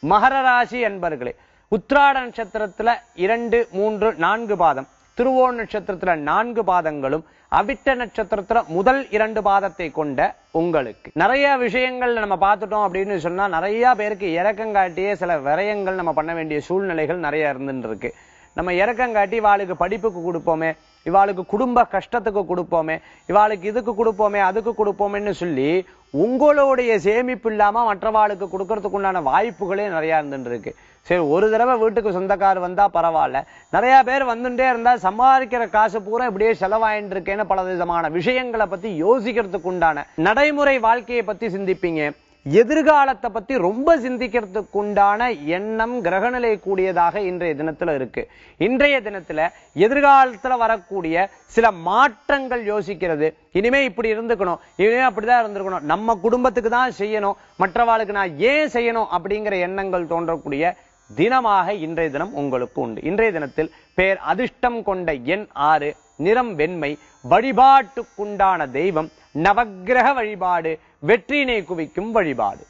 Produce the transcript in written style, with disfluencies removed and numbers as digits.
மகர ராசி அன்பர்களே, உத்திராட நட்சத்திரத்துல 2, 3, 4 பாதம், திருவோண நட்சத்திரத்துல 4 பாதங்களும், அவிட்ட நட்சத்திரத்துல முதல் 2 பாதத்தை கொண்ட உங்களுக்கு நிறைய விஷயங்கள் நம்ம பார்த்துட்டோம் அப்படின்னு சொன்னா, நிறைய பேருக்கு இறக்கங்காட்டியே சில விரயங்கள் நம்ம பண்ண வேண்டிய சூழ்நிலைகள் நிறைய இருந்துட்டு இருக்கு. நம்ம இறக்கங்காட்டி இவாளுக்கு படிப்புக்கு கொடுப்போமே, இவாளுக்கு குடும்ப கஷ்டத்துக்கு கொடுப்போமே, இவாளுக்கு இதுக்கு கொடுப்போமே, அதுக்கு கொடுப்போமேன்னு சொல்லி உங்களுடைய சேமிப்பு இல்லாம மற்றவாளுக்கு கொடுக்கறதுக்கு உண்டான வாய்ப்புகளே நிறைய இருந்துட்டு இருக்கு. சரி, ஒரு தடவை வீட்டுக்கு சொந்தக்கார் வந்தா பரவாயில்ல, நிறைய பேர் வந்துட்டே இருந்தா சம்பாதிக்கிற காசு பூரா இப்படியே செலவாயின்னு இருக்கேன்னு பல விதமான விஷயங்களை பத்தி யோசிக்கிறதுக்கு உண்டான நடைமுறை வாழ்க்கையை பத்தி சிந்திப்பீங்க. எதிர்காலத்தை பத்தி ரொம்ப சிந்திக்கிறதுக்கு உண்டான எண்ணம் கிரகநிலை கூடியதாக இன்றைய தினத்துல இருக்கு. இன்றைய தினத்துல எதிர்காலத்துல வரக்கூடிய சில மாற்றங்கள் யோசிக்கிறது. இனிமே இப்படி இருந்துக்கணும், இனிமே அப்படிதான் இருந்திருக்கணும், நம்ம குடும்பத்துக்கு தான் செய்யணும், மற்றவாளுக்கு நான் ஏன் செய்யணும் அப்படிங்கிற எண்ணங்கள் தோன்றக்கூடிய தினமாக இன்றைய தினம் உங்களுக்கு உண்டு. இன்றைய தினத்தில் பேர் அதிர்ஷ்டம் கொண்ட எண் 6, நிறம் வெண்மை, வழிபாட்டுக்குண்டான தெய்வம் நவக்கிரக வழிபாடு, வெற்றியினை குவிக்கும் வழிபாடு.